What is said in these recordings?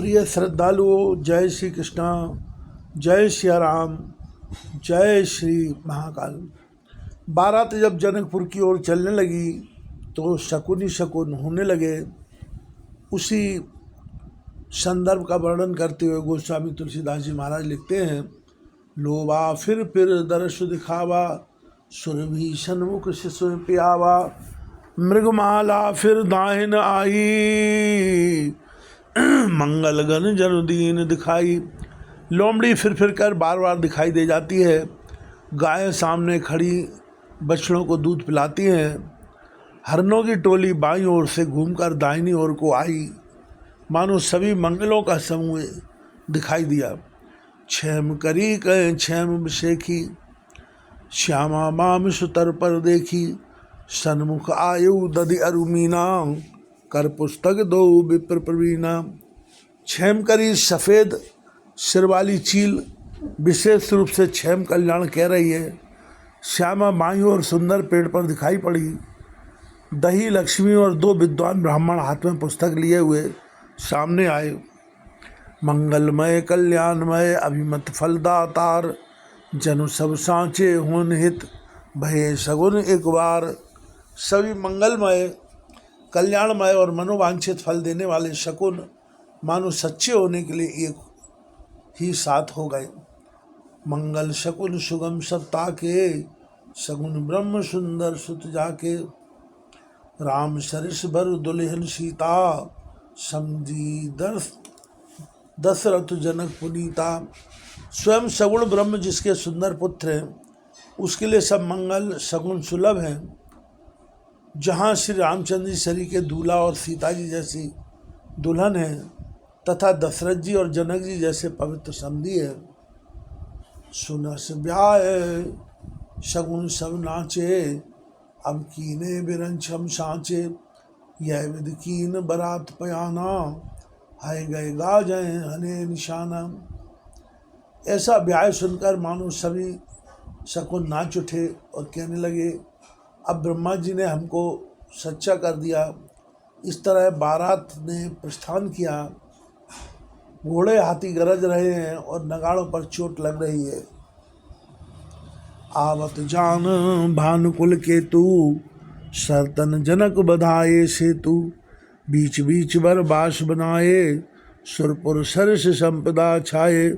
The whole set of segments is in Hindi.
प्रिय श्रद्धालुओं, जय श्री कृष्णा, जय सिया राम, जय श्री महाकाल। बारात जब जनकपुर की ओर चलने लगी तो शकुन ही शकुन होने लगे। उसी संदर्भ का वर्णन करते हुए गोस्वामी तुलसीदास जी महाराज लिखते हैं, लोबा फिर दर्श दिखावा, सुरभीषण मुख शिशु पियावा, मृगमाला फिर दाहिन आई, मंगल गण जनुदीन दिखाई। लोमड़ी फिर कर बार बार दिखाई दे जाती है। गाय सामने खड़ी बछड़ों को दूध पिलाती हैं। हरनों की टोली बाईं ओर से घूमकर दाहिनी ओर को आई, मानो सभी मंगलों का समूह दिखाई दिया। क्षेम करी कह क्षेम विशेखी, श्यामा माम सुतर पर देखी, सन्मुख आयु दधि अरुमीना, कर पुस्तक दो विप्र प्रवीणा। क्षेम करी सफ़ेद सिर वाली चील विशेष रूप से क्षेम कल्याण कह रही है। श्यामा बाई और सुंदर पेड़ पर दिखाई पड़ी। दही लक्ष्मी और दो विद्वान ब्राह्मण हाथ में पुस्तक लिए हुए सामने आए। मंगलमय कल्याणमय अभिमत फलदातार, जनु सब सांचे होन हित, भये सगुन एक बार। सभी मंगलमय कल्याणमय और मनोवांछित फल देने वाले शकुन मानो सच्चे होने के लिए एक ही साथ हो गए। मंगल शकुन सुगम सप्ताह के, सगुन ब्रह्म सुंदर सुत जाके, राम सरिस बर दुल्हन सीता, समझी दशरथ जनक पुनीता। स्वयं सगुण ब्रह्म जिसके सुंदर पुत्र हैं, उसके लिए सब मंगल सगुन सुलभ हैं। जहाँ श्री रामचंद्र जी शरीर के दूल्हा और सीता जी जैसी दुल्हन है, तथा दशरथ जी और जनक जी जैसे पवित्र समधी है। सुनस ब्याह शगुन सब नाचे, अब कीने बिरंछम सांचे, यह विध कीन बरात पयाना, हाय गए गा जय हने निशाना। ऐसा ब्याह सुनकर मानो सभी शकुन नाच उठे और कहने लगे, अब ब्रह्मा जी ने हमको सच्चा कर दिया। इस तरह बारात ने प्रस्थान किया। घोड़े हाथी गरज रहे हैं और नगाड़ों पर चोट लग रही है। आवत जान भानुकुल केतु, सरतन जनक बधाए सेतु, बीच बीच बर बास बनाए, सुरपुर सरस संपदा छाए।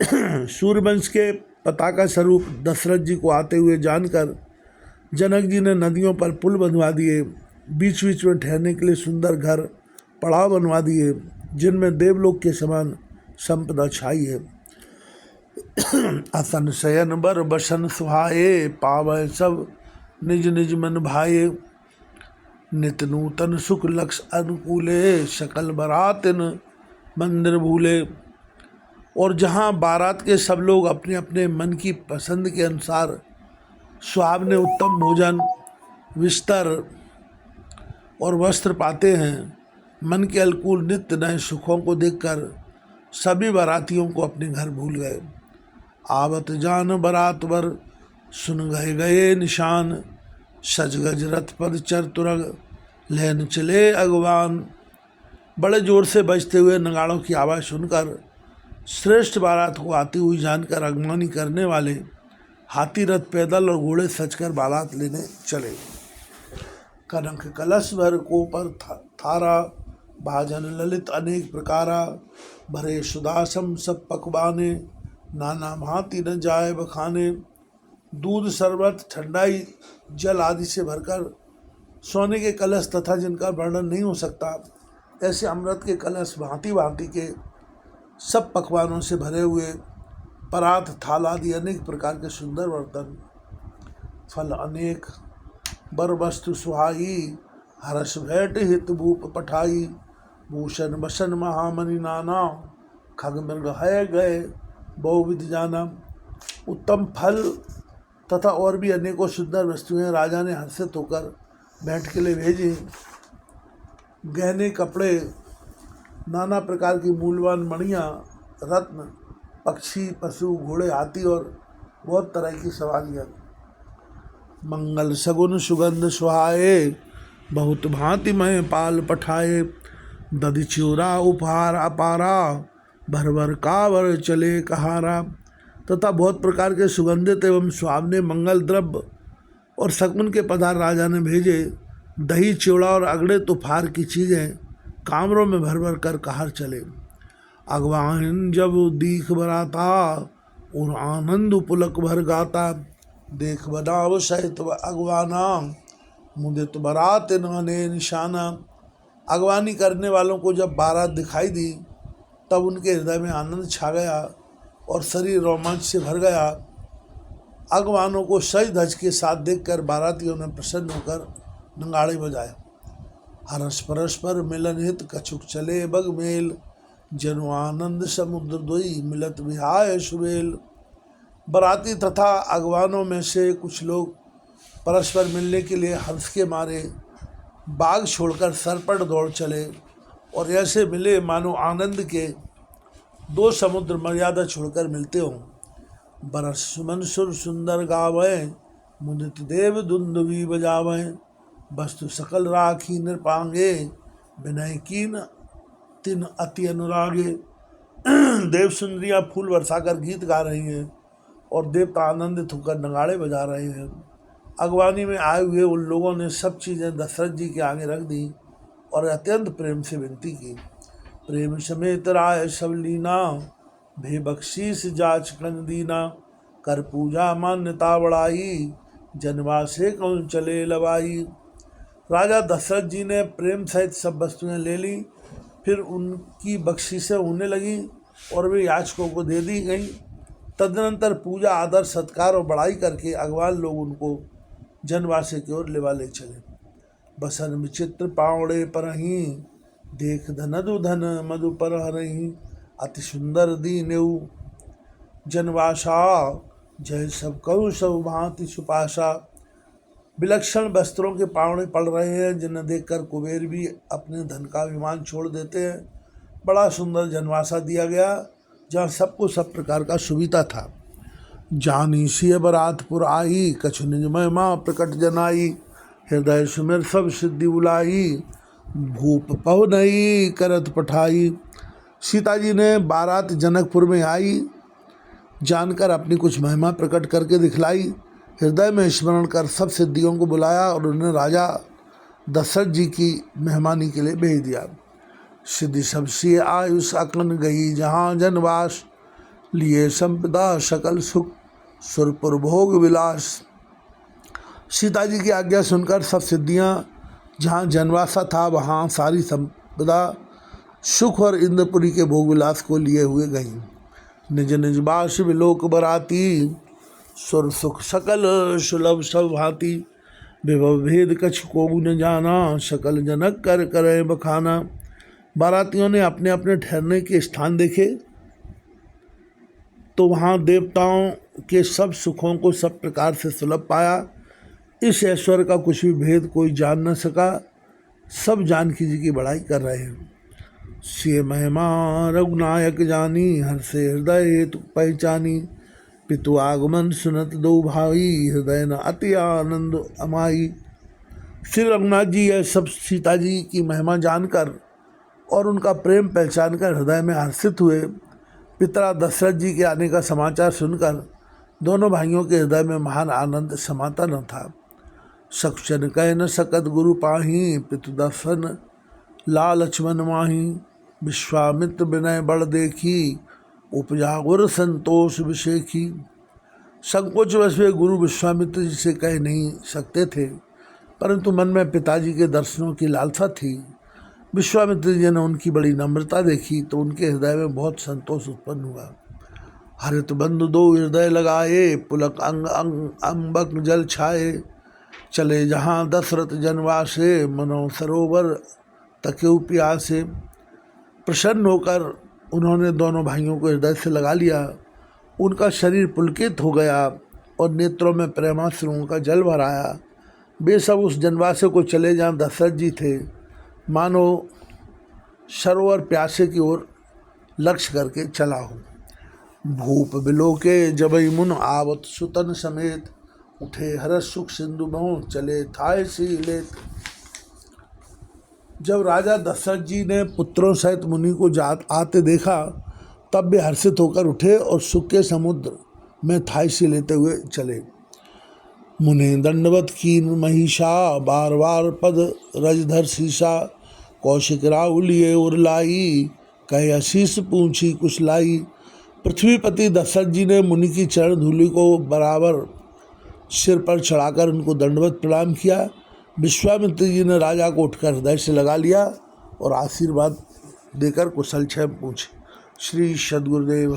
सूर्यवंश के पताका स्वरूप दशरथ जी को आते हुए जानकर जनक जी ने नदियों पर पुल बनवा दिए। बीच बीच में ठहरने के लिए सुंदर घर पड़ाव बनवा दिए, जिनमें देवलोक के समान संपदा छाई है। असन शयन बर बसन सुहाए, पावै सब निज निज मन भाए, नित नूतन सुख लक्ष अनुकूले, सकल बरातिन मंदिर भूले। और जहाँ बारात के सब लोग अपने अपने मन की पसंद के अनुसार सुहावने उत्तम भोजन, बिस्तर और वस्त्र पाते हैं, मन के अनुकूल नित्य नए सुखों को देखकर सभी बारातियों को अपने घर भूल गए। आवत जान बरात बर, सुन गए निशान, सज गज रथ पद चर तुरग, लहन चले अगवान। बड़े जोर से बजते हुए नगाड़ों की आवाज़ सुनकर श्रेष्ठ बारात को आती हुई जानकर अगवानी करने वाले हाथी रथ पैदल और घोड़े सजकर बारात लेने चले। कनक कलश भर को पर थारा, भाजन ललित अनेक प्रकारा, भरे सुदासम सब पकवाने, नाना भांति न जाए बखाने। दूध शरबत ठंडाई जल आदि से भरकर सोने के कलश तथा जिनका वर्णन नहीं हो सकता, ऐसे अमृत के कलश भांति भांति के सब पकवानों से भरे हुए, परात थाल आदि अनेक प्रकार के सुंदर बर्तन, फल अनेक बर वस्तु सुहाई, हर्ष भेंट हित भूप पठाई, भूषण बसन महामणि नाना, खग मृग है गए बहुविध जाना। उत्तम फल तथा और भी अनेकों सुंदर वस्तुएं राजा ने हर्षित होकर भेंट के लिए भेजी। गहने कपड़े, नाना प्रकार की मूल्यवान मणियाँ, रत्न, पक्षी, पशु, घोड़े, हाथी और बहुत तरह की सवारियाँ। मंगल सगुन सुगंध सुहाए, बहुत भांति मय पाल पठाए, दधिच्यूरा उपहार अपारा, भर भर कावर चले कहारा। तथा बहुत प्रकार के सुगंधित एवं सुहावने मंगल द्रव्य और शकुन के पदार्थ राजा ने भेजे। दही चिवड़ा और अगड़े उपहार की चीज़ें कामरों में भर भर कर कहार चले। अगवान जब दीख बराता, और आनंद पुलक भर गाता। देख बनाव सहित अगवाना, मुदित बरात इन्होंने निशाना। अगवानी करने वालों को जब बारात दिखाई दी तब उनके हृदय में आनंद छा गया और शरीर रोमांच से भर गया। अगवानों को सज धज के साथ देखकर बारातियों ने प्रसन्न होकर नगाड़े बजाए। हरस परस्पर मिलन हित कछुक चले बग मेल, जनु आनंद समुद्र दोई मिलत विहाय सुबेल। बराती तथा अगवानों में से कुछ लोग परस्पर मिलने के लिए हर्ष के मारे बाग छोड़कर सरपट दौड़ चले और ऐसे मिले मानो आनंद के दो समुद्र मर्यादा छोड़कर मिलते हों। बरस सुमन सुर सुंदर गावें, मुदित देव दुंदुभी बजावें। वस्तु सकल राखी नृपांगे, विनय कीन तिन अति अनुरागे। देव सुंदरियाँ फूल बरसाकर गीत गा रही हैं और देवता आनंदित होकर नगाड़े बजा रहे हैं। अगवानी में आए हुए उन लोगों ने सब चीज़ें दशरथ जी के आगे रख दी और अत्यंत प्रेम से विनती की। प्रेम समेत राय सब लीना, भे बख्शीस जाच कन दीना। कर पूजा मान्यता बढ़ाई, जनवा से कौन चले लवाई। राजा दशरथ जी ने प्रेम सहित सब वस्तुएं ले ली। फिर उनकी बख्शीशें होने लगी और वे याचकों को दे दी गईं। तदनंतर पूजा आदर सत्कार और बड़ाई करके अगवान लोग उनको जनवासे की ओर लेवा ले चले। बसन विचित्र पावड़े परही, देख धनदु धन मधु पर हरही। अति सुंदर दीनेऊ जनवासा, जय सब कहूँ सब भांति सुपाशा। विलक्षण वस्त्रों के पावड़े पड़ रहे हैं जिन्हें देखकर कुबेर भी अपने धन का अभिमान छोड़ देते हैं। बड़ा सुंदर जनवासा दिया गया जहाँ सबको सब प्रकार का सुविधा था। जानी सिय बरातपुर आई, कछु निज महिमा प्रकट जनाई। हृदय सुमिर सब सिद्धि बुलाई, भूप पहु नहीं करत पठाई। सीता जी ने बारात जनकपुर में आई, जानकर अपनी कुछ महिमा प्रकट करके दिखलाई। हृदय में स्मरण कर सब सिद्धियों को बुलाया और उन्हें राजा दशरथ जी की मेहमानी के लिए भेज दिया। सिद्धि सब सिय आयुष अकन गई, जहाँ जनवास लिए संपदा सकल सुख सुरपुर भोग विलास। सीता जी की आज्ञा सुनकर सब सिद्धियाँ जहाँ जनवासा था वहाँ सारी संपदा सुख और इंद्रपुरी के भोग विलास को लिए हुए गईं। निज निज बास विलोक बराती, सुर सुख सकल सुलभ सब भांति। विभव भेद कछ को न जाना, सकल जनक कर करे बखाना। बारातियों ने अपने अपने ठहरने के स्थान देखे तो वहाँ देवताओं के सब सुखों को सब प्रकार से सुलभ पाया। इस ऐश्वर्य का कुछ भी भेद कोई जान न सका। सब जानकी जी की बड़ाई कर रहे हैं। से महिमा रघुनायक जानी, हर से हृदय हेतु पहचानी। पितु आगमन सुनत दो भाई, हृदय न अति आनंद अमाई। श्री रघुनाथ जी यह सब सीता जी की महिमा जानकर और उनका प्रेम पहचान कर हृदय में हर्षित हुए। पिता दशरथ जी के आने का समाचार सुनकर दोनों भाइयों के हृदय में महान आनंद समाता न था। सक्षन कह न सकत गुरु पाही, पितु दर्शन ला लक्ष्मण माही। विश्वामित्र विनय बड़ देखी, उपजा गुर संतोष विषेखी। संकोच वश वे गुरु विश्वामित्र जी से कह नहीं सकते थे, परंतु मन में पिताजी के दर्शनों की लालसा थी। विश्वामित्र जी ने उनकी बड़ी नम्रता देखी तो उनके हृदय में बहुत संतोष उत्पन्न हुआ। हरित बंधु दो हृदय लगाए, पुलक अंग अंग अंबक जल छाए। चले जहाँ दशरथ जनवासे, मनो सरोवर तकेउ प्यासे। प्रसन्न होकर उन्होंने दोनों भाइयों को हृदय से लगा लिया। उनका शरीर पुलकित हो गया और नेत्रों में प्रेमाश्रुओं का जल भर आया। वे सब उस जनवासे को चले जहाँ दशरथ जी थे, मानो सरोवर प्यासे की ओर लक्ष्य करके चला हो। भूप बिलोके जबई मुन आवत सुतन समेत, उठे हरस सुख सिंधु बहु चले थाय सी लेत। जब राजा दशरथ जी ने पुत्रों सहित मुनि को आते देखा तब वे हर्षित होकर उठे और सुख के समुद्र में थाई लेते हुए चले। मुने दंडवत कीन महिषा बार बार पद रजधर शीशा कौशिक राहुलिये उरलाई कहे आशीष पूछी कुशलाई। पृथ्वीपति दशरथ जी ने मुनि की चरण धूलि को बराबर सिर पर चढ़ाकर उनको दंडवत प्रणाम किया। विश्वामित्र जी ने राजा को उठकर हृदय से लगा लिया और आशीर्वाद देकर कुशलक्षेम पूछे। श्री सद्गुरुदेव।